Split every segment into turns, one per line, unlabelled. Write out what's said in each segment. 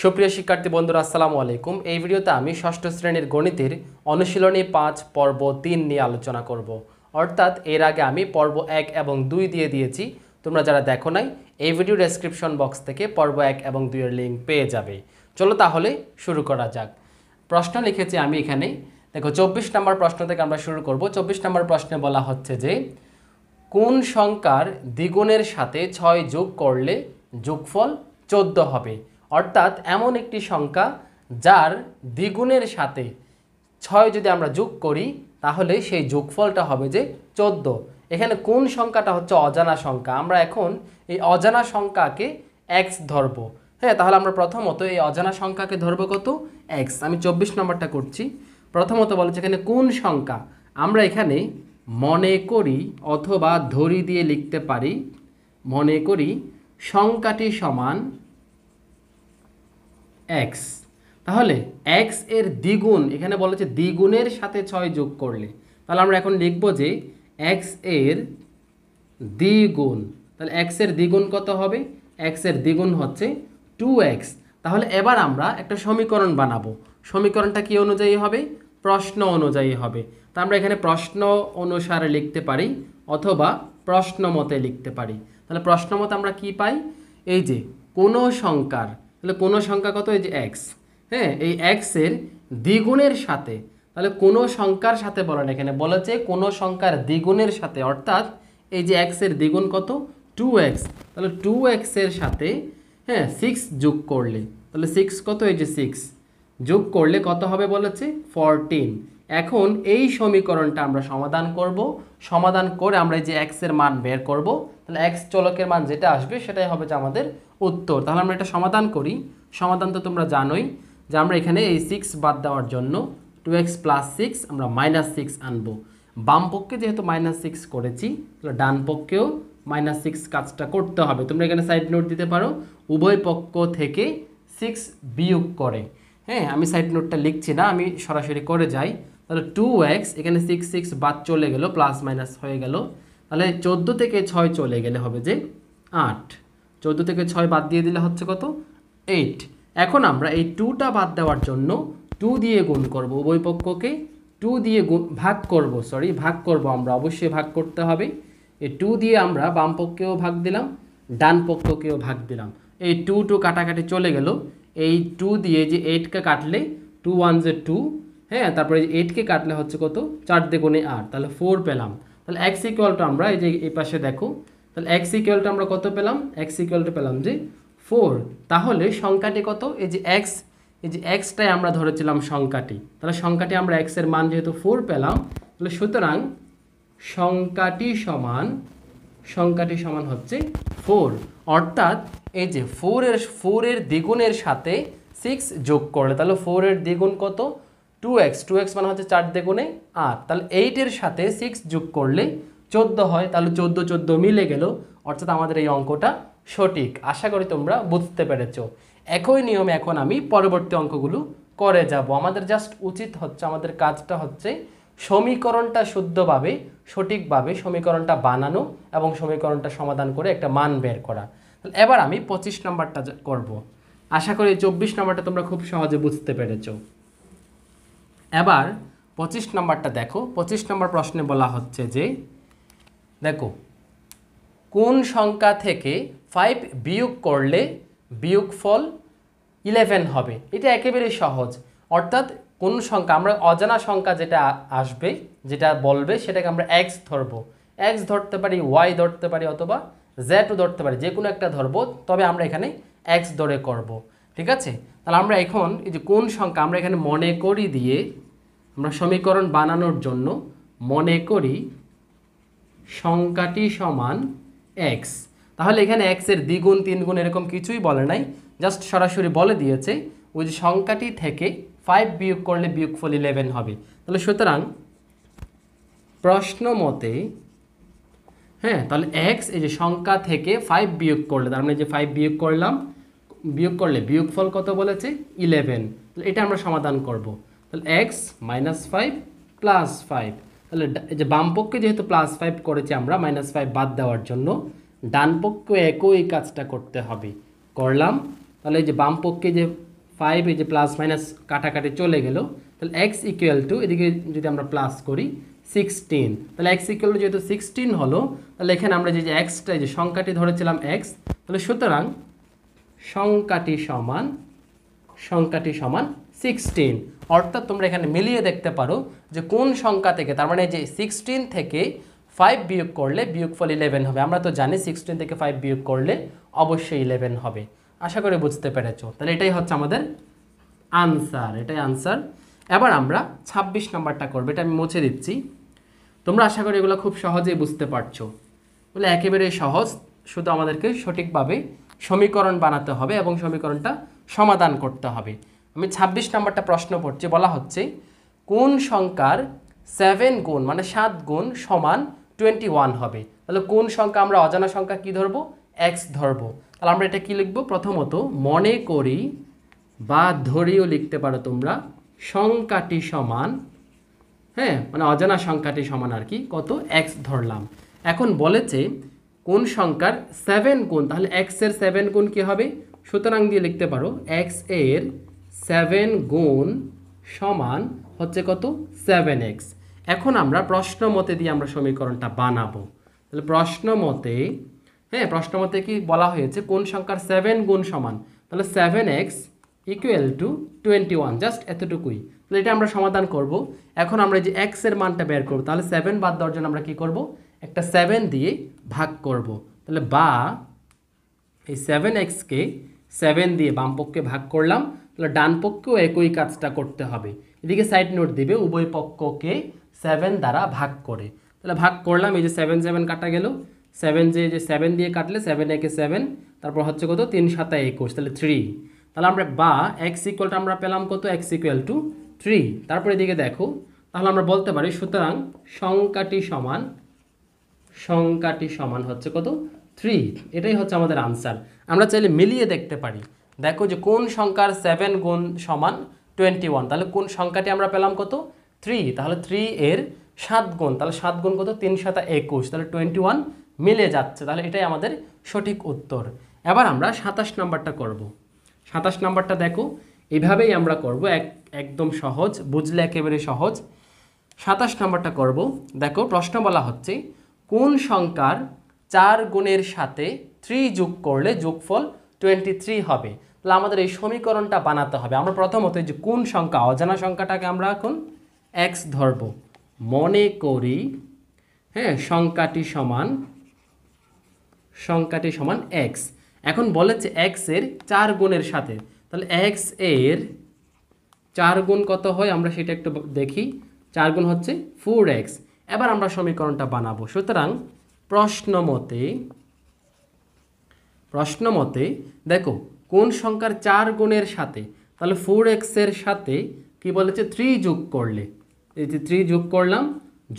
সুপ্রিয় শিক্ষার্থী বন্ধুরা আসসালামু আলাইকুম। এই ভিডিওতে আমি ষষ্ঠ শ্রেণীর গণিতের অনুশীলনী 5 পর্ব 3 নিয়ে আলোচনা করব। অর্থাৎ এর আগে আমি পর্ব 1 এবং 2 দিয়ে দিয়েছি। তোমরা যারা দেখো নাই এই ভিডিও ডেসক্রিপশন বক্স থেকে পর্ব 1 এবং 2 এর লিঙ্ক পেয়ে যাবে। চলো তাহলে শুরু করা যাক। প্রশ্ন লিখেছি আমি এখানে, দেখো 24 নম্বর প্রশ্ন থেকে আমরা শুরু করব। 24 নম্বর প্রশ্নে বলা হচ্ছে যে কোন সংখ্যার দ্বিগুণের সাথে 6 যোগ করলে যোগফল 14 হবে। অর্থাৎ এমন একটি সংখ্যা যার দ্বিগুণের সাথে 6 যদি আমরা যোগ করি তাহলে সেই যোগফলটা হবে যে 14। এখানে কোন সংখ্যাটা হচ্ছে অজানা সংখ্যা। আমরা এখন এই অজানা সংখ্যাকে x ধরব। হ্যাঁ, তাহলে আমরা প্রথমত এই অজানা সংখ্যাকে ধরব কত? x। আমি 24 নম্বরটা করছি। প্রথমত বলেছে এখানে কোন সংখ্যা, আমরা এখানে মনে করি অথবা ধরি দিয়ে লিখতে পারি, মনে করি সংখ্যাটি সমান x। তাহলে x এর দ্বিগুণ, এখানে বলেছে দ্বিগুণের সাথে 6 যোগ করলে, তাহলে আমরা এখন লিখব যে x এর দ্বিগুণ। তাহলে x এর দ্বিগুণ কত হবে? x এর দ্বিগুণ হচ্ছে 2x। তাহলে এবার আমরা একটা সমীকরণ বানাবো। সমীকরণটা কি অনুযায়ী হবে? প্রশ্ন অনুযায়ী হবে। তা আমরা এখানে প্রশ্ন অনুসারে লিখতে পারি অথবা প্রশ্ন মতে লিখতে পারি। তাহলে প্রশ্ন মতে আমরা কি পাই? এই যে কোনো সংখ্যার, তাহলে কোনো সংখ্যা কত? এই যে x। হ্যাঁ, এই x এর দ্বিগুণের সাথে, তাহলে কোনো সংখ্যার সাথে বলেন, এখানে বলেছে কোনো সংখ্যার দ্বিগুণের সাথে, অর্থাৎ এই যে x এর দ্বিগুণ কত? 2x। তাহলে 2x এর সাথে 6 যোগ করলে, তাহলে 6 কত? এই যে 6 যোগ করলে কত হবে বলেছে? 14। এখন এই সমীকরণটা আমরা সমাধান করব। সমাধান করে আমরা এই যে x এর মান বের করব। তাহলে x চলকের মান যেটা আসবে সেটাই হবে যে আমাদের উত্তর। তাহলে আমরা এটা সমাধান করি। সমাধান তো তোমরা জানোই যে আমরা এখানে এই 6 বাদ দেওয়ার জন্য 2x + 6 আমরা -6 আনবো। বাম পক্ষে যেহেতু -6 করেছি, তাহলে ডান পক্ষেও -6 কাজটা করতে হবে। তোমরা এখানে সাইড নোট দিতে পারো, উভয় পক্ষ থেকে 6 বিয়োগ করে। হ্যাঁ, আমি সাইড নোটটা লিখছি না, আমি সরাসরি করে যাই। তাহলে 2x, এখানে 6 বাদ চলে গেল, প্লাস মাইনাস হয়ে গেল। তাহলে 14 থেকে 6 চলে গেলে হবে যে 8। 14 থেকে 6 বাদ দিয়ে দিলে হচ্ছে কত? 8। এখন আমরা এই 2টা বাদ দেওয়ার জন্য 2 দিয়ে গুণ করব, উভয় পক্ষকে 2 দিয়ে ভাগ করব, ভাগ করব। আমরা অবশ্যই ভাগ করতে হবে। এই 2 দিয়ে আমরা বাম পক্ষেও ভাগ দিলাম, ডান পক্ষকেও ভাগ দিলাম। এই 2 কাটাকাটি চলে গেল। এই 2 দিয়ে যে 8কে কাটলে 2 1 যে 2, হ্যাঁ, তারপরে 8কে কাটলে হচ্ছে কত? 4 দ্বিগুণে 8, তাহলে 4 পেলাম। তাহলে x ইকুয়ালটা আমরা এই যে এই পাশে দেখো, তাহলে x ইকুয়ালটা আমরা কত পেলাম? x ইকুয়ালটা পেলাম যে 4। তাহলে সংখ্যাটি কত? এই যে x, এই যে xটাই আমরা ধরেছিলাম সংখ্যাটি। তাহলে সংখ্যাটি আমরা x এর মান যেহেতু 4 পেলাম, তাহলে সুতরাং সংখ্যাটি সমান হচ্ছে 4। অর্থাৎ এই যে 4 এর দ্বিগুণের সাথে 6 যোগ করলে, তাহলে 4 এর দ্বিগুণ কত? 2x। 2x মানে হচ্ছে 4 দ্বিগুণে 8। তাহলে 8 এর সাথে 6 যোগ করলে 14 হয়। তাহলে 14 14 মিলে গেল, অর্থাৎ আমাদের এই অঙ্কটা সঠিক। আশা করি তোমরা বুঝতে পেরেছো। একই নিয়মে এখন আমি পরবর্তী অঙ্কগুলো করে যাব। আমাদের জাস্ট উচিত হচ্ছে, আমাদের কাজটা হচ্ছে সমীকরণটা শুদ্ধভাবে, সঠিকভাবে সমীকরণটা বানানো এবং সমীকরণটা সমাধান করে একটা মান বের করা। তাহলে এবার আমি 25 নম্বরটা করব। আশা করি 24 নম্বরটা তোমরা খুব সহজে বুঝতে পেরেছো। এবার 25 নম্বরটা দেখো। 25 নম্বর প্রশ্নে বলা হচ্ছে যে দেখো কোন সংখ্যা থেকে 5 বিয়োগ করলে বিয়োগফল 11 হবে। এটা একেবারেই সহজ। অর্থাৎ কোন সংখ্যা, আমরা অজানা সংখ্যা যেটা আসবে, যেটা বলবে, সেটাকে আমরা x ধরবো। x ধরতে পারি, y ধরতে পারি, অথবা zও ধরতে পারি, যে কোনো একটা ধরবো। তবে আমরা এখানে x ধরে করব। ঠিক আছে? তাহলে আমরা এখন এই যে কোন সংখ্যা, আমরা এখানে মনে করি দিয়ে আমরা সমীকরণ বানানোর জন্য মনে করি সংখ্যাটি সমান x। তাহলে এখানে x এর দ্বিগুণ, 3 গুণ এরকম কিছুই বলে নাই, জাস্ট সরাসরি বলে দিয়েছে ওই যে সংখ্যাটি থেকে 5 বিয়োগ করলে বিয়োগফল 11 হবে। তাহলে সুতরাং প্রশ্ন মতে, হ্যাঁ, তাহলে x এই যে সংখ্যা থেকে 5 বিয়োগ করলে, তার মানে যে 5 বিয়োগ করলাম, বিয়োগ করলে বিয়োগফল কত বলেছে? 11। তাহলে এটা আমরা সমাধান করব। তাহলে x - 5 + 5, তাহলে এই যে বাম পক্ষে যেহেতু +5 করেছি আমরা, -5 বাদ দেওয়ার জন্য ডান পক্ষে একই কাজটা করতে হবে, করলাম। তাহলে এই যে বাম পক্ষে যে 5 এই যে প্লাস মাইনাস কাটাকাটি চলে গেল, তাহলে এক্স ইকুয়াল টু এদিকে যদি আমরা প্লাস করি 16, তাহলে এক্স ইকুয়াল টু যেহেতু 16 হলো, তাহলে এখানে আমরা যে এক্সটা যে সংখ্যাটি ধরেছিলাম এক্স, তাহলে সুতরাং সংখ্যাটি সমান 16। অর্থাৎ তোমরা এখানে মিলিয়ে দেখতে পারো যে কোন সংখ্যা থেকে, তার মানে যে 16 থেকে 5 বিয়োগ করলে বিয়োগফল 11 হবে। আমরা তো জানি 16 থেকে 5 বিয়োগ করলে অবশ্যই 11 হবে। আশা করি বুঝতে পেরেছো। তাহলে এটাই হচ্ছে আমাদের আনসার, এটাই আনসার। এবার আমরা 26 নাম্বারটা করবো, এটা আমি মুছে দিচ্ছি। তোমরা আশা করি এগুলো খুব সহজেই বুঝতে পারছো। বলে একেবারে সহজ, শুধু আমাদেরকে সঠিকভাবে সমীকরণ বানাতে হবে এবং সমীকরণটা সমাধান করতে হবে। আমি 26 নাম্বারটা প্রশ্ন পড়ছি, বলা হচ্ছে কোন সংখ্যার 7 গুণ মানে 7 গুণ সমান 21 হবে। তাহলে কোন সংখ্যা, আমরা অজানা সংখ্যা কি ধরবো, এক্স ধরবো। তাহলে আমরা এটা কি লিখবো, প্রথমত মনে করি বা ধরিও লিখতে পারো তোমরা, সংখ্যাটি সমান, হ্যাঁ মানে অজানা সংখ্যাটি সমান আর কি কত, এক্স ধরলাম। এখন বলেছে কোন সংখ্যার 7 গুণ, তাহলে এক্স এর 7 গুণ কি হবে, সুতরাং দিয়ে লিখতে পারো এক্স এর 7 গুণ সমান হচ্ছে কত, 7x। এখন আমরা প্রশ্ন মতে দিয়ে আমরা সমীকরণটা বানাবো। তাহলে প্রশ্ন মতে কি বলা হয়েছে, কোন সংখ্যার 7 গুণ সমান, তাহলে 7x ইকুয়াল টু 21, জাস্ট এতটুকুই। তাহলে এটা আমরা সমাধান করব। এখন আমরা যে x এর মানটা বের করব, তাহলে 7 বাদ দেওয়ার জন্য আমরা কি করব, একটা 7 দিয়ে ভাগ করব। তাহলে বা এই 7x কে 7 দিয়ে বাম পক্ষে ভাগ করলাম, তাহলে ডান পক্ষেও একই কাজটা করতে হবে। এদিকে সাইড নোট দিবে, উভয় পক্ষকে 7 দ্বারা ভাগ করে। তাহলে ভাগ করলাম, এই যে 7 7 কাটা গেল, 7 যে 7 দিয়ে কাটলে 7 একে 7, তারপর হচ্ছে কত 3 7 21, তাহলে 3। তাহলে আমরা বা এক্স ইকুয়ালটা আমরা পেলাম কত, এক্স ইকুয়াল টু 3। তারপরে এদিকে দেখো, তাহলে আমরা বলতে পারি সুতরাং সংখ্যাটি সমান হচ্ছে কত, 3। এটাই হচ্ছে আমাদের আনসার। আমরা চাইলে মিলিয়ে দেখতে পারি, দেখো যে কোন সংখ্যার 7 গুণ সমান 21, তাহলে কোন সংখ্যাটি আমরা পেলাম কত, 3। তাহলে 3 এর 7 গুণ, তাহলে 7 গুণ কত, 3 7 21, তাহলে 21 মিলে যাচ্ছে। তাহলে এটাই আমাদের সঠিক উত্তর। এবার আমরা 27 নাম্বারটা করব। 27 নাম্বারটা দেখো, এইভাবেই আমরা করব, একদম সহজ, বুঝলে একেবারে সহজ। 27 নাম্বারটা করব। দেখো প্রশ্ন বলা হচ্ছে কোন সংখ্যার 4 গুণের সাথে 3 যোগ করলে যোগফল 23 হবে। তাহলে আমাদের এই সমীকরণটা বানাতে হবে। আমরা প্রথমত যে কোন সংখ্যা, অজানা সংখ্যাটাকে আমরা এখন x ধরব। মনে করি, হ্যাঁ সংখ্যাটি সমান x। এখন বলেছে x এর 4 গুণের সাথে, তাহলে x এর 4 গুণ কত হয় আমরা সেটা একটু দেখি। 4 গুণ হচ্ছে 4x। এবার আমরা সমীকরণটা বানাবো। সুতরাং প্রশ্ন মতে দেখো কোন সংখ্যার 4 গুণের সাথে, তাহলে 4x এর সাথে কি বলেছে 3 যোগ করলে, এই যে 3 যোগ করলাম,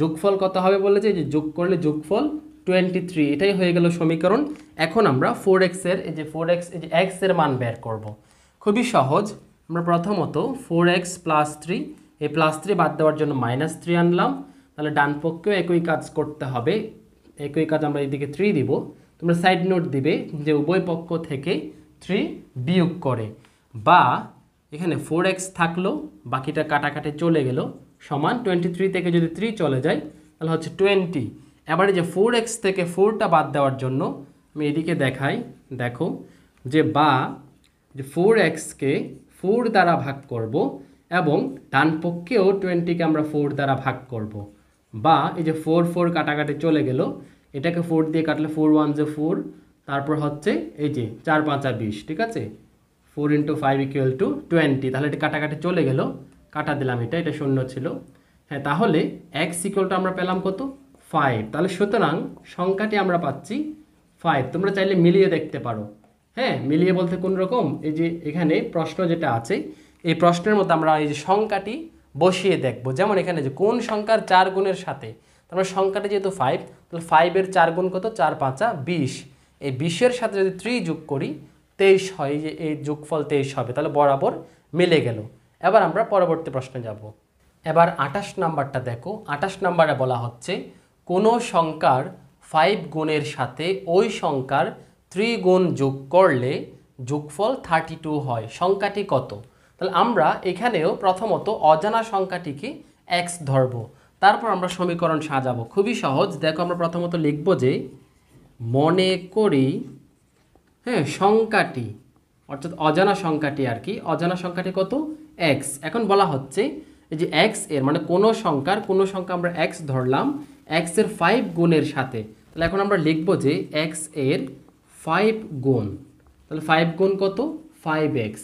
যোগফল কত হবে বলেছে, যে যোগ করলে যোগফল 23। এটাই হয়ে গেল সমীকরণ। এখন আমরা 4x এর এই যে x এর মান বের করব। খুবই সহজ। আমরা প্রথমত 4x প্লাস 3, এই প্লাস 3 বাদ দেওয়ার জন্য -3 আনলাম। তাহলে ডান পক্ষেও একই কাজ করতে হবে, একই কাজ আমরা এদিকে 3 দিব। তোমরা সাইড নোট দিবে যে উভয় পক্ষ থেকে 3 বিয়োগ করে, বা এখানে 4x থাকলো, বাকিটা কাটাকাটি চলে গেল, সমান 23 থেকে যদি 3 চলে যায় তাহলে হচ্ছে 20। এবারে যে 4x থেকে 4টা বাদ দেওয়ার জন্য আমি এদিকে দেখাই, দেখো যে বা যে 4x কে 4 দ্বারা ভাগ করব এবং ডান পক্ষেও 20কে আমরা 4 দ্বারা ভাগ করব, বা এই যে 4 4 কাটাকাটি চলে গেল, এটাকে 4 দিয়ে কাটলে 4 1 যে 4, তারপর হচ্ছে এই যে 4 5 20, ঠিক আছে, 4 × 5 = 20। তাহলে এটা কাটাকাটি চলে গেল, কাটা দিলাম, এটা শূন্য ছিল। হ্যাঁ, তাহলে x = আমরা পেলাম কত, 5। তাহলে সুতরাং সংখ্যাটি আমরা পাচ্ছি 5। তোমরা চাইলে মিলিয়ে দেখতে পারো। হ্যাঁ, মিলিয়ে বলতে কোন রকম, এই যে এখানে প্রশ্ন যেটা আছে, এই প্রশ্নের মধ্যে আমরা এই যে সংখ্যাটি বসিয়ে দেখব। যেমন এখানে যে কোন সংখ্যার 4 গুণের সাথে, তারপর সংখ্যাটা যেহেতু 5, তাহলে 5 এর 4 গুণ কত, 4 5 20। এই 20 এর সাথে যদি 3 যোগ করি 23 হয়, যে এই যোগফল 23 হবে। তাহলে বরাবর মিলে গেল। এবার আমরা পরবর্তী প্রশ্নে যাব। এবার 28 নাম্বারটা দেখো। 28 নাম্বারে বলা হচ্ছে কোনো সংখ্যার 5 গুণের সাথে ওই সংখ্যার 3 গুণ যোগ করলে যোগফল 32 হয়। সংখ্যাটি কত? তাহলে আমরা এখানেও প্রথমত অজানা সংখ্যাটিকে x ধরব, তারপর আমরা সমীকরণ সাজাবো। খুবই সহজ। দেখো আমরা প্রথমত লিখব যে মনে করি, হ্যাঁ, সংখ্যাটি অর্থাৎ অজানা সংখ্যাটি আর কি, অজানা সংখ্যাটি কত? x। এখন বলা হচ্ছে এই যে x এর মানে কোনো সংখ্যা আমরা x ধরলাম x এর 5 গুণের সাথে। তাহলে এখন আমরা লিখব যে x এর 5 গুণ, তাহলে 5 গুণ কত? 5x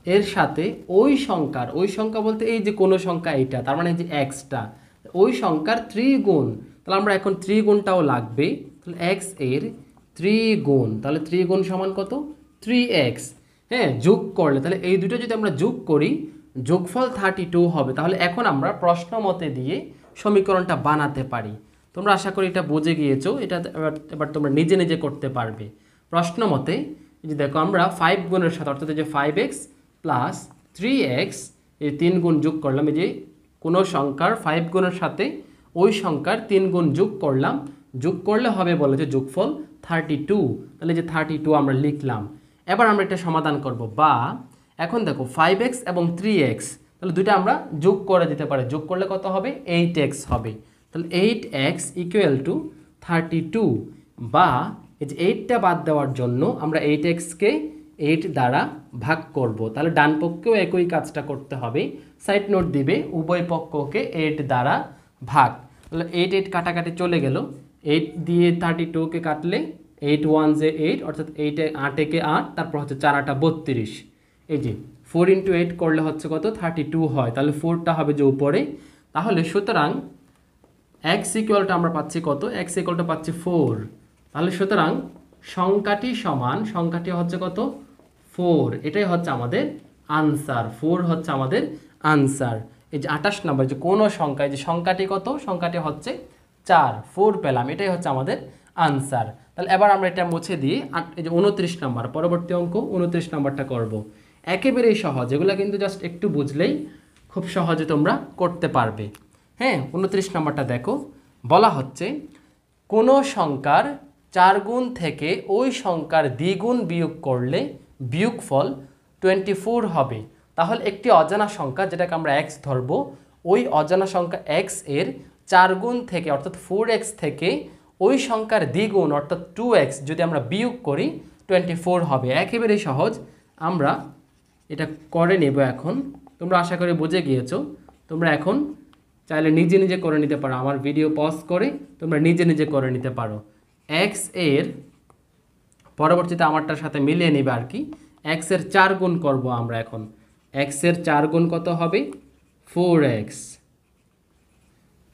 এর সাথে ওই সংখ্যা বলতে এই যে কোনো সংখ্যা এইটা, তার মানে এই যে xটা, ওই সংখ্যার 3 গুণ। তাহলে আমরা এখন 3 গুণটাও লাগবে। তাহলে x এর 3 গুণ, তাহলে 3 গুণ সমান কত? 3x। হ্যাঁ, যোগ করলে তাহলে এই দুটো যদি আমরা যোগ করি যোগফল 32 হবে। তাহলে এখন আমরা প্রশ্ন মতে দিয়ে সমীকরণটা বানাতে পারি। তোমরা আশা করি এটা বুঝে গিয়েছো। এটা এবার তোমরা নিজে নিজে করতে পারবে। প্রশ্ন মতে এই যে দেখো আমরা 5 গুণের সাথে অর্থাৎ এই যে 5x প্লাস 3x এই 3 গুণ যোগ করলাম, এই যে কোনো সংখ্যার 5 গুণের সাথে ওই সংখ্যার 3 গুণ যোগ করলাম, যোগ করলে হবে বলে যে যোগফল 32। তাহলে যে 32 আমরা লিখলাম। এবার আমরা এটা সমাধান করব। বা এখন দেখো 5x এবং 3x, তাহলে দুইটা আমরা যোগ করে দিতে পারি। যোগ করলে কত হবে? 8x হবে। তাহলে 8x ইকুয়াল টু 32। বা এই যে 8টা বাদ দেওয়ার জন্য আমরা 8xকে 8 দ্বারা ভাগ করব। তাহলে ডান পক্ষেও একই কাজটা করতে হবে। সাইড নোট দিবে উভয় পক্ষকে 8 দ্বারা ভাগ। তাহলে 8 8 কাটাকাটি চলে গেল। 8 দিয়ে 32কে কাটলে 8 1 যে 8, অর্থাৎ 8 একে 8, তারপর হচ্ছে 4 8 32। এই যে 4 × 8 করলে হচ্ছে কত? 32 হয়। তাহলে 4টা হবে যে উপরে। তাহলে সুতরাং x ইকুয়ালটা আমরা পাচ্ছি কত? x ইকুয়ালটা পাচ্ছি 4। তাহলে সুতরাং সংখ্যাটি হচ্ছে কত? 4। এটাই হচ্ছে আমাদের আনসার। 4 হচ্ছে আমাদের আনসার। এই যে 28 নম্বর যে কোনো সংখ্যা, এই যে সংখ্যাটি কত? সংখ্যাটি হচ্ছে 4। 4 পেলাম, এটাই হচ্ছে আমাদের আনসার। তাহলে এবার আমরা এটা মুছে দিয়ে এই যে 29 নম্বর, পরবর্তী অঙ্ক 29 নম্বরটা করব। একেবারেই সহজ, এগুলো কিন্তু জাস্ট একটু বুঝলেই খুব সহজে তোমরা করতে পারবে। হ্যাঁ, 29 নম্বরটা দেখো। বলা হচ্ছে কোনো সংখ্যার 4 গুণ থেকে ওই সংখ্যার দ্বিগুণ বিয়োগ করলে বিয়োগফল 24 হবে। তাহলে একটি অজানা সংখ্যা যেটাকে আমরা x ধরব, ওই অজানা সংখ্যা x এর 4 গুণ থেকে অর্থাৎ 4x থেকে ওই সংখ্যার দ্বিগুণ অর্থাৎ 2x যদি আমরা বিয়োগ করি 24 হবে। একেবারেই সহজ, আমরা এটা করে নেব এখন। তোমরা আশা করি বুঝে গিয়েছো। তোমরা এখন চাইলে নিজে নিজে করে নিতে পারো, আমার ভিডিও পজ করে তোমরা নিজে নিজে করে নিতে পারো। x এর পরবর্তীতে আমারটার সাথে মিলিয়ে নেবে আর কি। x এর 4 গুণ করব আমরা এখন। x এর 4 গুণ কত হবে? 4x।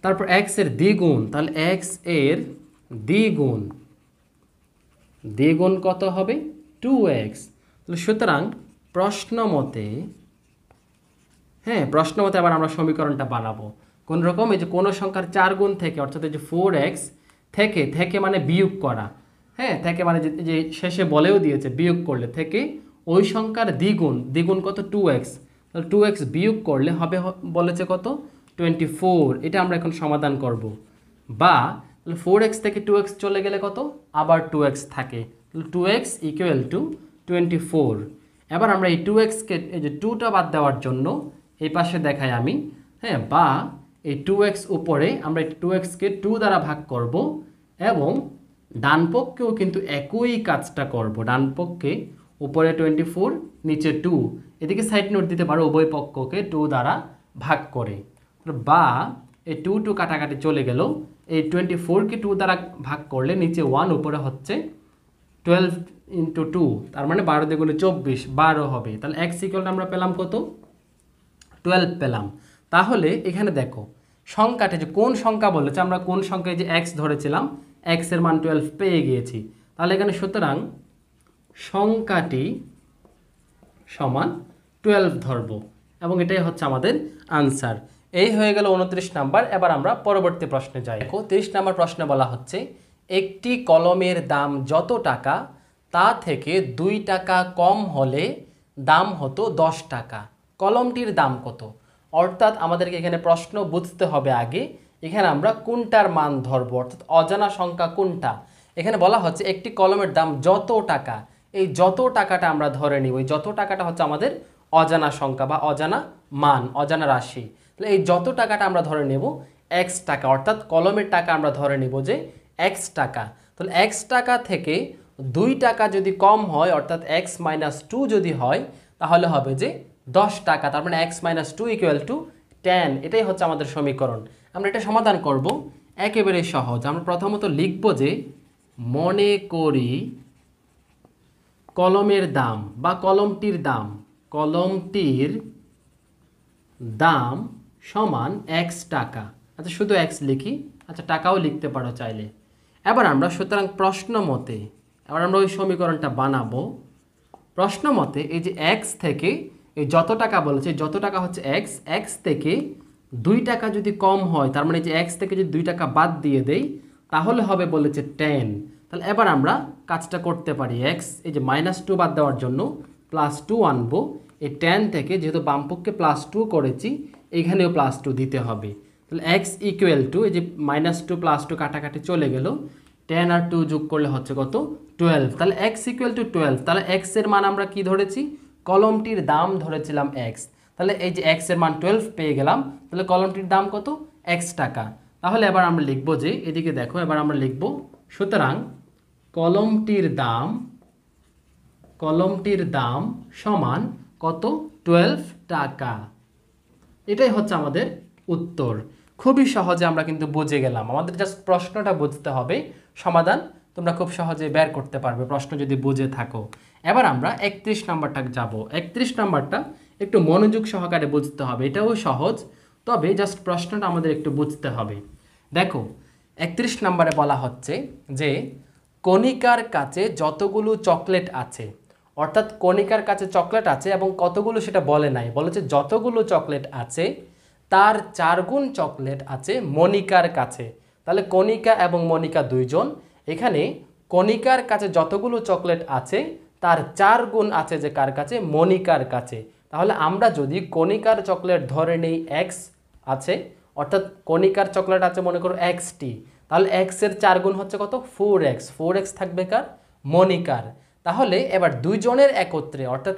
তারপর x এর দ্বিগুণ, তাহলে x এর দ্বিগুণ কত হবে? 2x। তাহলে সুতরাং প্রশ্ন মতে আবার আমরা সমীকরণটা বানাবো কোন রকম? এই যে কোনো সংখ্যার 4 গুণ থেকে অর্থাৎ এই যে 4x থেকে মানে বিয়োগ করা, হ্যাঁ, থেকে মানে যে শেষে বলেও দিয়েছে বিয়োগ করলে থেকে ওই সংখ্যার দ্বিগুণ কত? 2x। তাহলে 2x বিয়োগ করলে হবে বলেছে কত? 24। এটা আমরা এখন সমাধান করব। বা তাহলে 4x থেকে 2x চলে গেলে কত? আবার 2x থাকে। তাহলে 2x ইকুয়াল টু 24। এবার আমরা এই 2xকে এই যে 2টা বাদ দেওয়ার জন্য এই পাশে দেখাই আমি, হ্যাঁ, বা এই 2x উপরে আমরা এই 2xকে 2 দ্বারা ভাগ করব এবং ডান পক্ষেও কিন্তু একই কাজটা করব। ডান পক্ষে উপরে 24 নিচে 2, এদিকে সাইড নোট দিতে পারো উভয় পক্ষকে 2 দ্বারা ভাগ করে। বা এই 2 কাটাকাটি চলে গেল। এই 24কে 2 দ্বারা ভাগ করলে নিচে 1 উপরে হচ্ছে 12 × 2, তার মানে 12 দ্বিগুণে 24, 12 হবে। তাহলে x ইকুয়াল আমরা পেলাম কত? 12 পেলাম। তাহলে এখানে দেখো সংখ্যাটা যে কোন সংখ্যা বলেছে, আমরা কোন সংখ্যায় যে x ধরেছিলাম x এর মান 12 পেয়ে গিয়েছি। তাহলে এখানে সুতরাং সংখ্যাটি সমান 12 ধরব এবং এটাই হচ্ছে আমাদের আনসার। এই হয়ে গেল 29 নাম্বার। এবার আমরা পরবর্তী প্রশ্নে যাই। 30 নাম্বার প্রশ্নে বলা হচ্ছে একটি কলমের দাম যত টাকা তা থেকে 2 টাকা কম হলে দাম হতো 10 টাকা। কলমটির দাম কত? অর্থাৎ আমাদেরকে এখানে প্রশ্ন বুঝতে হবে আগে এখানে আমরা কোনটার মান ধরবো, অর্থাৎ অজানা সংখ্যা কোনটা। এখানে বলা হচ্ছে একটি কলমের দাম যত টাকা, এই যত টাকাটা আমরা ধরে নিব, এই যত টাকাটা হচ্ছে আমাদের অজানা সংখ্যা বা অজানা মান, অজানা রাশি। তাহলে এই যত টাকাটা আমরা ধরে নেব এক্স টাকা, অর্থাৎ কলমের টাকা আমরা ধরে নিব যে এক্স টাকা। তাহলে এক্স টাকা থেকে 2 টাকা যদি কম হয়, অর্থাৎ এক্স মাইনাস 2 যদি হয়, তাহলে হবে যে 10 টাকা। তার মানে এক্স মাইনাস 2 ইকুয়াল টু 10। এটাই হচ্ছে আমাদের সমীকরণ। আমরা এটা সমাধান করব একেবারে সহজ। আমরা প্রথমত লিখব যে মনে করি কলমের দাম বা কলমটির দাম সমান এক্স টাকা। আচ্ছা, শুধু এক্স লিখি, আচ্ছা টাকাও লিখতে পারো চাইলে। এবার আমরা সুতরাং প্রশ্ন মতে এবার আমরা ওই সমীকরণটা বানাবো। প্রশ্ন মতে এই যে এক্স থেকে এই যত টাকা বলেছে, যত টাকা হচ্ছে এক্স, এক্স থেকে 2 টাকা যদি কম হয়, তার মানে যে এক্স থেকে যদি 2 টাকা বাদ দিয়ে দেই, তাহলে হবে বলেছে 10। তাহলে এবার আমরা কাজটা করতে পারি। এক্স এই যে -2 বাদ দেওয়ার জন্য +2 আনবো। এই 10 থেকে যেহেতু বামপক্ষে +2 করেছি, এইখানেও +2 দিতে হবে। তাহলে এক্স ইকুয়াল টু এই যে -2 +2 কাটাকাটি চলে গেল, 10 আর 2 যোগ করলে হচ্ছে কত 12। তাহলে এক্স ইকুয়াল টু 12। তাহলে এক্স এর মান আমরা কি ধরেছি, কলমটির দাম ধরেছিলাম এক্স। তাহলে এই যে এক্স এর মান 12 পেয়ে গেলাম। তাহলে কলমটির দাম কত, এক্স টাকা। তাহলে এবার আমরা লিখব যে, এদিকে দেখো, এবার আমরা লিখব সুতরাং কলমটির দাম সমান কত, 12 টাকা। এটাই হচ্ছে আমাদের উত্তর। খুবই সহজে আমরা কিন্তু বুঝে গেলাম। আমাদের জাস্ট প্রশ্নটা বুঝতে হবে, সমাধান তোমরা খুব সহজে বের করতে পারবে প্রশ্ন যদি বুঝে থাকো। এবার আমরা 31 নাম্বারটা যাব। 31 নাম্বারটা একটু মনোযোগ সহকারে বুঝতে হবে। এটাও সহজ, তবে জাস্ট প্রশ্নটা আমাদের একটু বুঝতে হবে। দেখো 31 নাম্বারে বলা হচ্ছে যে কণিকার কাছে যতগুলো চকলেট আছে, অর্থাৎ কণিকার কাছে চকলেট আছে এবং কতগুলো সেটা বলে নাই, বলেছে যতগুলো চকলেট আছে তার 4 গুণ চকলেট আছে মনিকার কাছে। তাহলে কণিকা এবং মনিকা দুইজন। এখানে কণিকার কাছে যতগুলো চকলেট আছে তার 4 গুণ আছে যে কার কাছে, মনিকার কাছে। তাহলে আমরা যদি কণিকার চকলেট ধরে নেই এক্স আছে, অর্থাৎ কণিকার চকলেট আছে মনে করো এক্সটি, তাহলে এক্স এর 4 গুণ হচ্ছে কত, 4x। 4x থাকবে কার, মনিকার। তাহলে এবার দুইজনের একত্রে, অর্থাৎ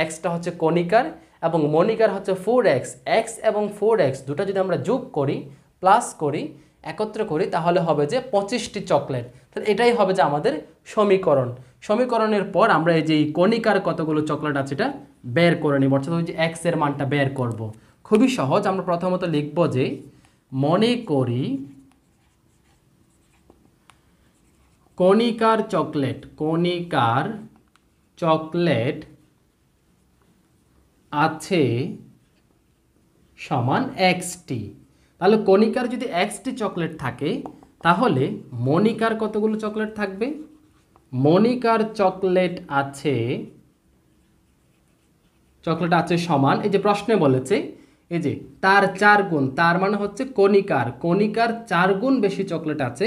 এক্সটা হচ্ছে কণিকার এবং মনিকার হচ্ছে 4x। এক্স এবং 4x দুটো যদি আমরা যোগ করি, প্লাস করি, একত্র করি, তাহলে হবে যে 25টি চকলেট। তাহলে এটাই হবে যে আমাদের সমীকরণ। সমীকরণের পর আমরা এই যে কণিকার কতগুলো চকলেট আছে এটা বের করে নিব, অর্থাৎ ওই যে এক্স এর মানটা বের করব। খুবই সহজ। আমরা প্রথমত লিখব যে মনে করি কণিকার চকলেট আছে সমান এক্সটি। তাহলে কণিকার যদি এক্সটি চকলেট থাকে, তাহলে মনিকার কতগুলো চকলেট থাকবে, মনিকার চকলেট আছে সমান, এই যে প্রশ্নে বলেছে এই যে তার 4 গুণ, তার মানে হচ্ছে কণিকার 4 গুণ বেশি চকলেট আছে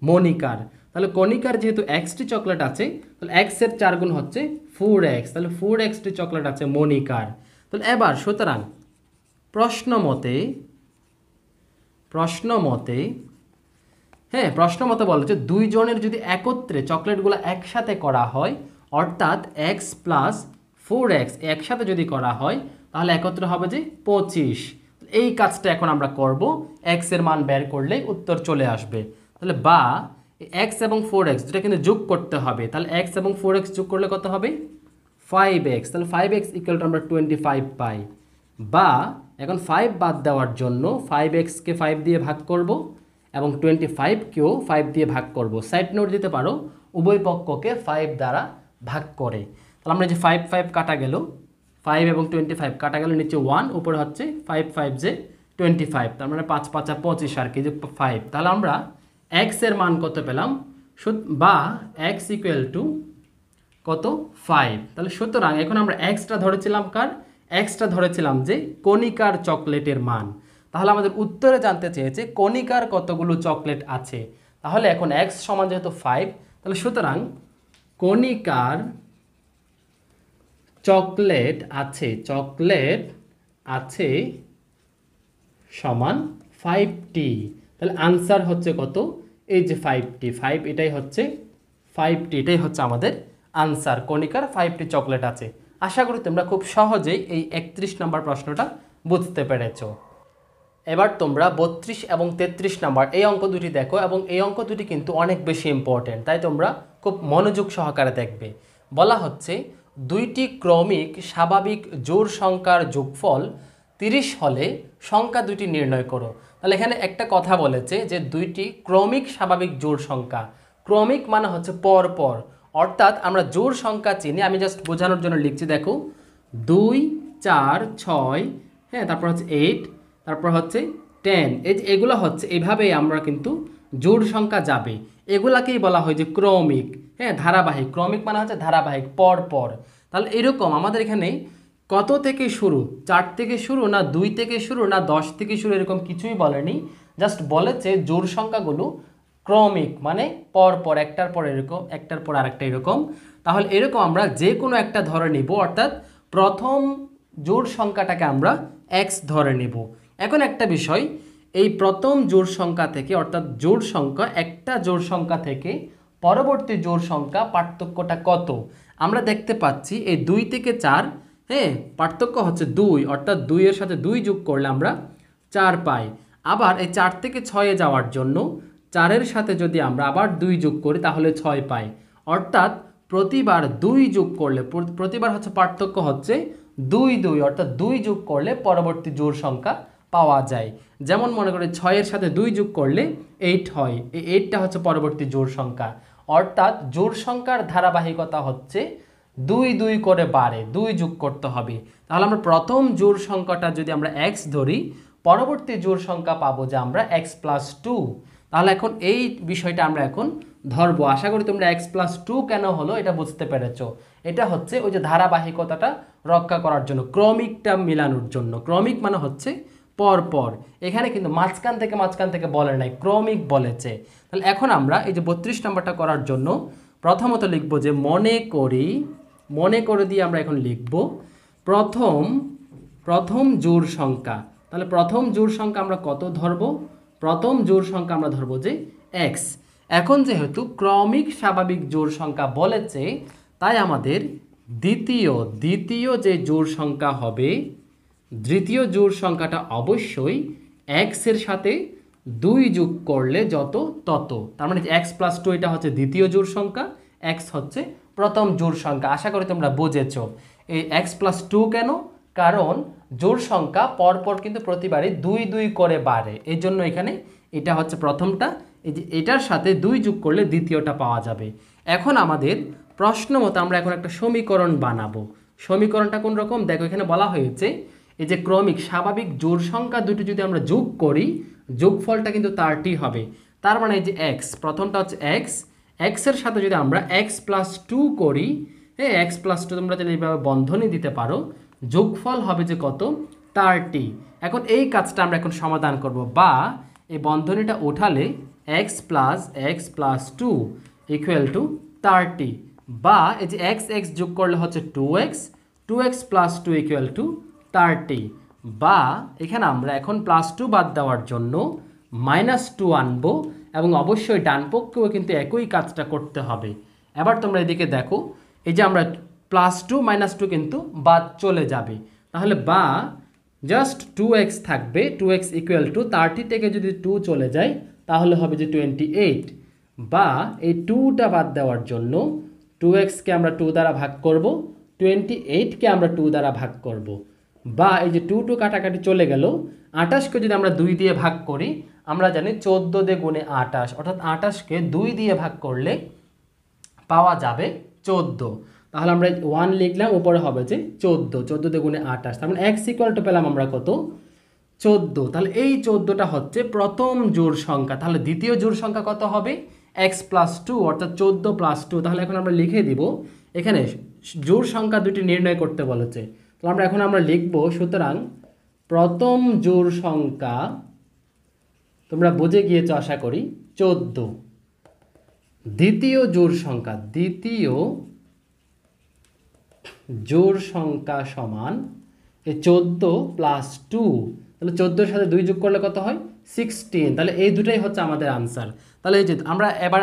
মনিকার। তাহলে কণিকার যেহেতু এক্সটি চকলেট আছে, তাহলে এক্স এর 4 গুণ হচ্ছে 4x। তাহলে 4xটি চকলেট আছে মনিকার। তাহলে এবার সুতরাং প্রশ্ন মতে বলেছে দুইজনের যদি একত্রে চকলেটগুলো একসাথে করা হয়, অর্থাৎ x প্লাস 4x একসাথে যদি করা হয়, তাহলে একত্রে হবে যে 25। এই কাজটা এখন আমরা করব, x এর মান বের করলেই উত্তর চলে আসবে। তাহলে বা x এবং 4x যেটা কিন্তু যোগ করতে হবে, তাহলে x এবং 4x যোগ করলে কত হবে, 5x। তাহলে 5x ইকুয়াল টু আমরা 25 পাই। বা এখন 5 বাদ দেওয়ার জন্য 5xকে 5 দিয়ে ভাগ করব এবং 25কেও 5 দিয়ে ভাগ করব। সাইড নোট দিতে পারো, উভয় পক্ষকে 5 দ্বারা ভাগ করে। তাহলে আমরা যে 5 কাটা গেল, 5 এবং 25 কাটা গেল, নিচে 1, উপরে হচ্ছে 5 যে 25, তার মানে 5 5 25 আর কি যে 5। তাহলে আমরা x এর মান কত পেলাম, বা x ইকুয়াল টু কত, 5। তাহলে সুতরাং এখন আমরা xটা ধরেছিলাম কার, xটা ধরেছিলাম যে কণিকার চকলেটের মান। তাহলে আমাদের উত্তরে জানতে চেয়েছে কণিকার কতগুলো চকলেট আছে। তাহলে এখন x সমান যেহেতু 5, তাহলে সুতরাং কণিকার চকলেট আছে সমান 5টি। তাহলে আনসার হচ্ছে কত, এই যে 5টি, 5 এটাই হচ্ছে 5টি, এটাই হচ্ছে আমাদের আনসার কণিকার 5টি চকলেট আছে। আশা করি তোমরা খুব সহজেই এই 31 নম্বর প্রশ্নটা বুঝতে পেরেছো। এবার তোমরা 32 এবং 33 নাম্বার এই অঙ্ক দুটি দেখো, এবং এই অঙ্ক দুটি কিন্তু অনেক বেশি ইম্পর্টেন্ট, তাই তোমরা খুব মনোযোগ সহকারে দেখবে। বলা হচ্ছে দুইটি ক্রমিক স্বাভাবিক জোড় সংখ্যার যোগফল 30 হলে সংখ্যা দুটি নির্ণয় করো। তাহলে এখানে একটা কথা বলেছে যে দুইটি ক্রমিক স্বাভাবিক জোড় সংখ্যা, ক্রমিক মানে হচ্ছে পর পর, অর্থাৎ আমরা জোড় সংখ্যা চিনি, আমি জাস্ট বোঝানোর জন্য লিখছি দেখো 2 4 6, হ্যাঁ, তারপর হচ্ছে 8, তারপর হচ্ছে 10, এগুলো হচ্ছে এইভাবেই আমরা কিন্তু জোড় সংখ্যা যাবে, এগুলাকেই বলা হয় যে ক্রমিক, হ্যাঁ, ধারাবাহিক। ক্রমিক মানে হচ্ছে ধারাবাহিক, পর পর। তাহলে এরকম আমাদের এখানে কত থেকে শুরু, 4 থেকে শুরু না 2 থেকে শুরু না 10 থেকে শুরু, এরকম কিছুই বলেনি, জাস্ট বলেছে জোড় সংখ্যাগুলো ক্রমিক মানে পর পর, একটার পর এরকম, একটার পর আরেকটা এরকম। তাহলে এরকম আমরা যে কোনো একটা ধরে নিব, অর্থাৎ প্রথম জোড় সংখ্যাটাকে আমরা x ধরে নেব। এখন একটা বিষয়, এই প্রথম জোড় সংখ্যা থেকে, অর্থাৎ জোড় সংখ্যা, একটা জোড় সংখ্যা থেকে পরবর্তী জোড় সংখ্যা পার্থক্যটা কত, আমরা দেখতে পাচ্ছি এই 2 থেকে 4, হ্যাঁ, পার্থক্য হচ্ছে 2, অর্থাৎ 2 এর সাথে 2 যোগ করলে আমরা 4 পাই। আবার এই 4 থেকে 6-এ যাওয়ার জন্য 4-এর সাথে যদি আমরা আবার 2 যোগ করি তাহলে 6 পাই, অর্থাৎ প্রতিবার 2 যোগ করলে, প্রতিবার হচ্ছে পার্থক্য হচ্ছে 2 2, অর্থাৎ 2 যোগ করলে পরবর্তী জোড় সংখ্যা পাওয়া যায়। যেমন মনে করি 6-এর সাথে 2 যোগ করলে 8 হয়, এই 8টা হচ্ছে পরবর্তী জোড় সংখ্যা, অর্থাৎ জোড় সংখ্যার ধারাবাহিকতা হচ্ছে 2 2 করে বাড়ে, 2 যোগ করতে হবে। তাহলে আমরা প্রথম জোড় সংখ্যাটা যদি আমরা x ধরি, পরবর্তী জোড় সংখ্যা পাবো যে আমরা x + 2। তাহলে এখন এই বিষয়টা আমরা এখন ধরবো। আশা করি তোমরা x + 2 কেন হলো এটা বুঝতে পেরেছো। এটা হচ্ছে ওই যে ধারাবাহিকতাটা রক্ষা করার জন্য, ক্রমিকটা মেলানোর জন্য। ক্রমিক মানে হচ্ছে পর পর, এখানে কিন্তু মাঝখান থেকে বলে নাই, ক্রমিক বলেছে। তাহলে এখন আমরা এই যে 32 নম্বরটা করার জন্য প্রথমত লিখব যে মনে করে দিয়ে আমরা এখন লিখব প্রথম জোড় সংখ্যা। তাহলে প্রথম জোড় সংখ্যা আমরা কত ধরব, প্রথম জোড় সংখ্যা আমরা ধরব যে x। এখন যেহেতু ক্রমিক স্বাভাবিক জোড় সংখ্যা বলেছে, তাই আমাদের দ্বিতীয় যে জোড় সংখ্যা হবে, দ্বিতীয় জোড় সংখ্যাটা অবশ্যই x এর সাথে 2 যোগ করলে যত তত, তার মানে x + 2 এটা হচ্ছে দ্বিতীয় জোড় সংখ্যা, x হচ্ছে প্রথম জোড় সংখ্যা। আশা করি তোমরা বুঝেছো এই x + 2 কেন, কারণ জোড় সংখ্যা পরপর কিন্তু প্রতিবারই 2 2 করে বাড়ে, এই জন্য এখানে এটা হচ্ছে প্রথমটা, এই যে এটার সাথে 2 যোগ করলে দ্বিতীয়টা পাওয়া যাবে। এখন আমাদের প্রশ্ন মতো আমরা এখন একটা সমীকরণ বানাবো। সমীকরণটা কোন রকম দেখো, এখানে বলা হয়েছে এই যে ক্রমিক স্বাভাবিক জোড় সংখ্যা দুটি যদি আমরা যোগ করি, যোগফলটা কিন্তু 30 হবে। তার মানে এই যে x, প্রথমটা হচ্ছে x এর সাথে যদি আমরা x + 2 করি, হ্যাঁ, x + 2 তোমরা যদি এইভাবে বন্ধনী দিতে পারো, যোগফল হবে যে কত, 30। এখন এই কাজটা আমরা এখন সমাধান করব, বা এই বন্ধনীটা উঠালে x + 2 = 30, বা এই যে x যোগ করলে হচ্ছে 2x + 2 = 30, বা এখানে আমরা এখন +2 বাদ দেওয়ার জন্য -2 আনবো, এবং অবশ্যই ডান পক্ষেও কিন্তু একই কাজটা করতে হবে। এবার তোমরা এদিকে দেখো, এই যে আমরা +2 -2 কিন্তু বাদ চলে যাবে, তাহলে বা জাস্ট 2x থাকবে, 2x = 30 থেকে যদি 2 চলে যায় তাহলে হবে যে 28, বা এই 2টা বাদ দেওয়ার জন্য 2xকে আমরা 2 দ্বারা ভাগ করব, 28কে আমরা 2 দ্বারা ভাগ করব, বা এই যে 2 কাটাকাটি চলে গেল, 28কে যদি আমরা 2 দিয়ে ভাগ করি, আমরা জানি 14 দিয়ে গুণে 28, অর্থাৎ 28কে 2 দিয়ে ভাগ করলে পাওয়া যাবে 14। তাহলে আমরা 1 লিখলাম, উপরে হবে যে 14 দিয়ে গুণে 28, তার মানে x = পেলাম আমরা কত, 14। তাহলে এই 14টা হচ্ছে প্রথম জোড় সংখ্যা। তাহলে দ্বিতীয় জোড় সংখ্যা কত হবে, x + 2, অর্থাৎ 14 + 2। তাহলে এখন আমরা লিখে দিব, এখানে জোড় সংখ্যা দুটি নির্ণয় করতে বলেছে, তো আমরা লিখব, সুতরাং প্রথম জোড় সংখ্যা তোমরা বুঝে গিয়েছো আশা করি 14। দ্বিতীয় জোড় সংখ্যা সমান এই 14 + 2, তাহলে 14-এর সাথে 2 যোগ করলে কত হয়, 16। তাহলে এই দুটাই হচ্ছে আমাদের আনসার। তাহলে এই যে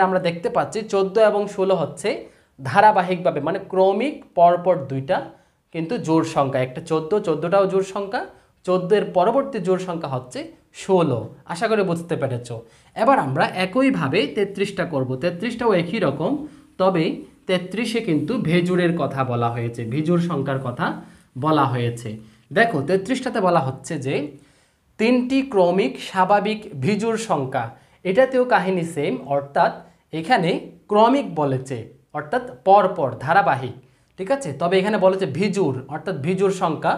আমরা দেখতে পাচ্ছি 14 এবং 16 হচ্ছে ধারাবাহিকভাবে মানে ক্রমিক পরপর দুইটা কিন্তু জোড় সংখ্যা, একটা 14, 14টাও জোড় সংখ্যা, 14 এর পরবর্তী জোড় সংখ্যা হচ্ছে 16। আশা করি বুঝতে পেরেছ। এবার আমরা একইভাবে 33টা করব। 33টাও একই রকম, তবে 33-এ কিন্তু ভেজুরের কথা বলা হয়েছে, ভিজুর সংখ্যার কথা বলা হয়েছে। দেখো 33টাতে বলা হচ্ছে যে 3টি ক্রমিক স্বাভাবিক ভিজুর সংখ্যা, এটাতেও কাহিনী সেম, অর্থাৎ এখানে ক্রমিক বলেছে অর্থাৎ পরপর ধারাবাহিক, ঠিক আছে। তবে এখানে বলেছে ভিজুর অর্থাৎ ভিজুর সংখ্যা,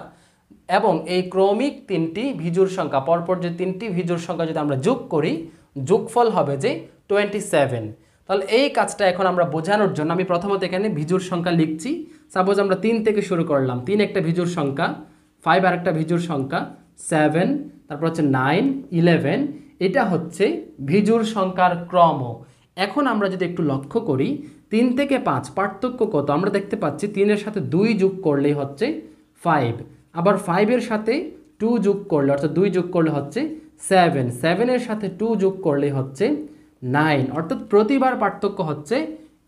এবং এই ক্রমিক 3টি ভিজুর সংখ্যা পরপর যে 3টি ভিজুর সংখ্যা যদি আমরা যোগ করি, যোগফল হবে যে 27। তাহলে এই কাজটা এখন আমরা বোঝানোর জন্য আমি প্রথমত এখানে ভিজুর সংখ্যা লিখছি। সাপোজ আমরা 3 থেকে শুরু করলাম, 3 একটা ভিজুর সংখ্যা, 5 আর একটা ভিজুর সংখ্যা, 7, তারপর হচ্ছে 9, 11, এটা হচ্ছে ভিজুর সংখ্যার ক্রম। এখন আমরা যদি একটু লক্ষ্য করি 3 থেকে 5 পার্থক্য কত, আমরা দেখতে পাচ্ছি 3 এর সাথে 2 যোগ করলেই হচ্ছে 5, আবার 5 এর সাথে 2 যোগ করলে অর্থাৎ 2 যোগ করলে হচ্ছে 7, 7 এর সাথে 2 যোগ করলেই হচ্ছে 9, অর্থাৎ প্রতিবার পার্থক্য হচ্ছে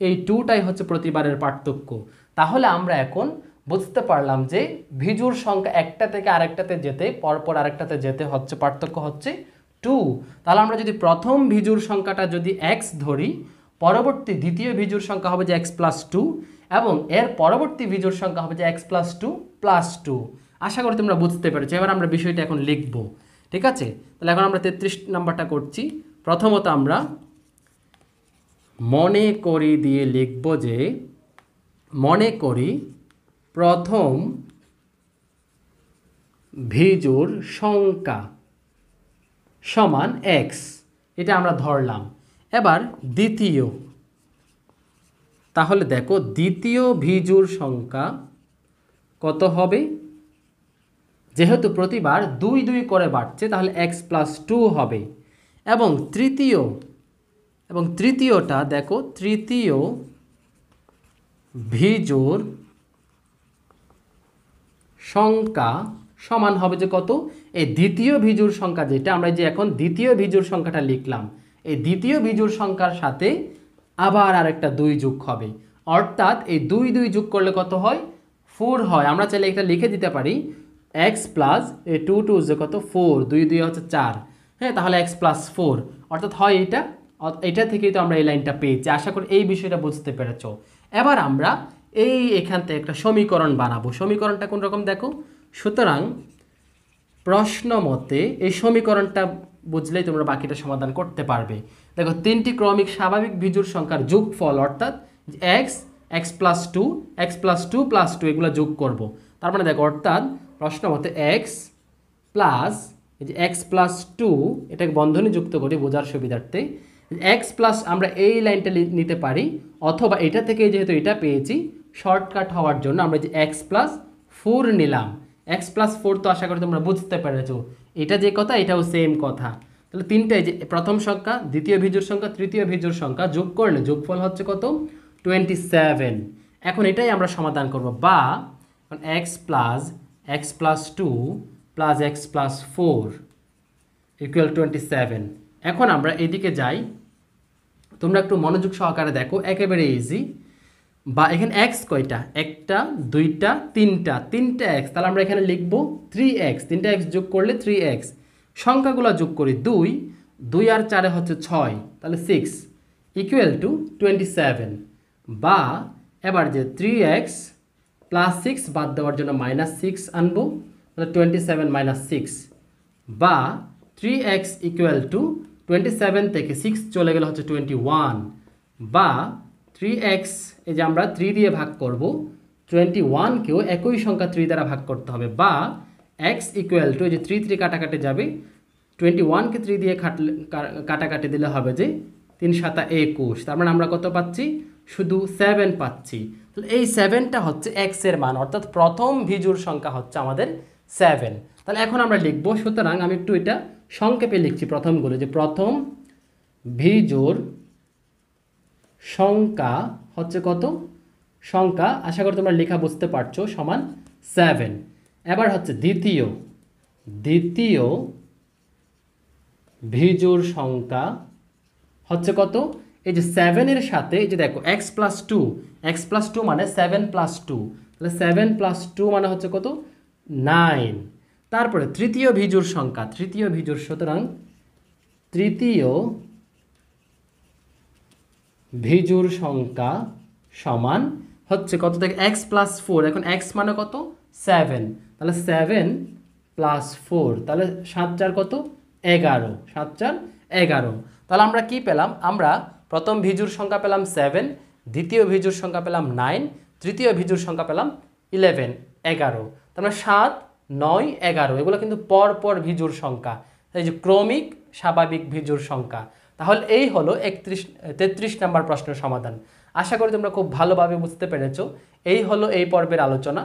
এই 2টাই হচ্ছে প্রতিবারের পার্থক্য। তাহলে আমরা এখন বুঝতে পারলাম যে ভিজুর সংখ্যা একটা থেকে আরেকটাতে যেতে পরপর আরেকটাতে যেতে হচ্ছে পার্থক্য হচ্ছে 2। তাহলে আমরা যদি প্রথম ভিজুর সংখ্যাটা যদি x ধরি, পরবর্তী দ্বিতীয় ভিজুর সংখ্যা হবে যে x + 2, এবং এর পরবর্তী ভিজুর সংখ্যা হবে যে x + 2 + 2। আশা করি তোমরা বুঝতে পেরেছো। এবার আমরা বিষয়টা এখন লিখব, ঠিক আছে। তাহলে এখন আমরা 33 নাম্বারটা করছি। প্রথমত আমরা মনে করি দিয়ে লিখব যে মনে করি প্রথম ভিজুর সংখ্যা সমান x, এটা আমরা ধরলাম। এবার দ্বিতীয়, তাহলে দেখো দ্বিতীয় ভিজুর সংখ্যা কত হবে, যেহেতু প্রতিবার 2 2 করে বাড়ছে তাহলে x + 2 হবে। এবং তৃতীয়টা দেখো, তৃতীয় ভিজুর সংখ্যা সমান হবে যে কত, এই দ্বিতীয় ভিজুর সংখ্যা যেটা আমরা যে এখন দ্বিতীয় ভিজুর সংখ্যাটা লিখলাম, এই দ্বিতীয় ভিজুর সংখ্যার সাথে আবার আরেকটা 2 যোগ হবে, অর্থাৎ এই 2 2 যোগ করলে কত হয়, 4 হয়। আমরা চাইলে এটা লিখে দিতে পারি x + এই 2 2 যে কত 4, 2 2 হচ্ছে 4, হ্যাঁ, তাহলে x + 4 অর্থাৎ হয় এটা থেকেই তো আমরা এই লাইনটা পেয়েছি। আশা করি এই বিষয়টা বুঝতে পেরেছো। এবার আমরা এখান থেকে একটা সমীকরণ বানাবো। সমীকরণটা কোন রকম দেখো। সুতরাং প্রশ্ন মতে এই সমীকরণটা বুঝলেই তোমরা বাকিটা সমাধান করতে পারবে। দেখো 3টি ক্রমিক স্বাভাবিক ভিজুর সংখ্যার যোগফল অর্থাৎ x, x + 2, x + 2 + 2 এগুলো যোগ করব। তার মানে দেখো অর্থাৎ প্রশ্ন মতে x প্লাস এই যে x + 2, এটাকে বন্ধনী যুক্ত করি বোঝার সুবিধার্থে, x প্লাস আমরা এই লাইনটা নিতে পারি, অথবা এটা থেকে যেহেতু এটা পেয়েছি শর্টকাট হওয়ার জন্য আমরা যে x + 4 নিলাম। x + 4 তো আশা করি তোমরা বুঝতে পেরেছো, এটা যে কথা এটাও সেম কথা। তাহলে তিনটাই যে প্রথম সংখ্যা, দ্বিতীয় ভিজুর সংখ্যা, তৃতীয় ভিজুর সংখ্যা যোগ করলে যোগফল হচ্ছে কত, 27। এখন এটাই আমরা সমাধান করব, বা x + 2 + x + 4 = 27। এখন আমরা এদিকে যাই, তোমরা একটু মনোযোগ সহকারে দেখো, একেবারে ইজি। বা এখানে x কয়টা, একটা, দুইটা, তিনটা x, তাহলে আমরা এখানে লিখব 3x, 3টা x যোগ করলে 3x। সংখ্যাগুলো যোগ করি 2, 2 আর 4 হচ্ছে 6, তাহলে 6 = 27। বা এবার যে 3x + 6 বাদ দেওয়ার জন্য -6 আনবো, তাহলে 27 - 6, বা 3x = 27 থেকে 6 চলে গেলে হচ্ছে 21, বা 3x এই যে আমরা 3 দিয়ে ভাগ করব, 21কেও একই সংখ্যা 3 দ্বারা ভাগ করতে হবে, বা x = এই যে 3 3 কাটাকাটি যাবে, 21কে 3 দিয়ে কাটাকাটি দিলে হবে যে 3 × 7 = 21। তার মানে আমরা কত পাচ্ছি, শুধু 7 পাচ্ছি। তাহলে এই 7টা হচ্ছে x এর মান, অর্থাৎ প্রথম ভিজুর সংখ্যা হচ্ছে আমাদের 7। তাহলে এখন আমরা লিখব, সুতরাং আমি একটু এটা সংক্ষেপে লিখছি প্রথমগুলো, যে প্রথম ভিজুর সংখ্যা হচ্ছে কত, সংখ্যা আশা করি তোমরা লেখা বুঝতে পারছো, সমান 7। এবার হচ্ছে দ্বিতীয় ভিজুর সংখ্যা হচ্ছে কত, এই যে 7 এর সাথে এই যে দেখো x প্লাস টু মানে 7+2, তাহলে 7+2 মানে হচ্ছে কত 9। তারপরে তৃতীয় ভিজুর সংখ্যা, সুতরাং তৃতীয় ভিজুর সংখ্যা সমান হচ্ছে কত থেকে x+4, এখন x মানে কত 7, তাহলে 7+4, তাহলে 7×4 কত 11, 7×4 11। তাহলে আমরা কি পেলাম, আমরা প্রথম ভিজুর সংখ্যা পেলাম 7, দ্বিতীয় ভিজুর সংখ্যা পেলাম 9, তৃতীয় ভিজুর সংখ্যা পেলাম 11 11। তাহলে 7 9 11 এগুলো কিন্তু পরপর ভিজুর সংখ্যা, এই যে ক্রমিক স্বাভাবিক ভিজুর সংখ্যা। তাহলে এই হলো 33 নম্বর প্রশ্নের সমাধান। আশা করি তোমরা খুব ভালোভাবে বুঝতে পেরেছো। এই হলো এই পর্বের আলোচনা।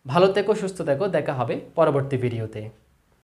ভালো থেকো, সুস্থ থেকো, দেখা হবে পরবর্তী ভিডিওতে।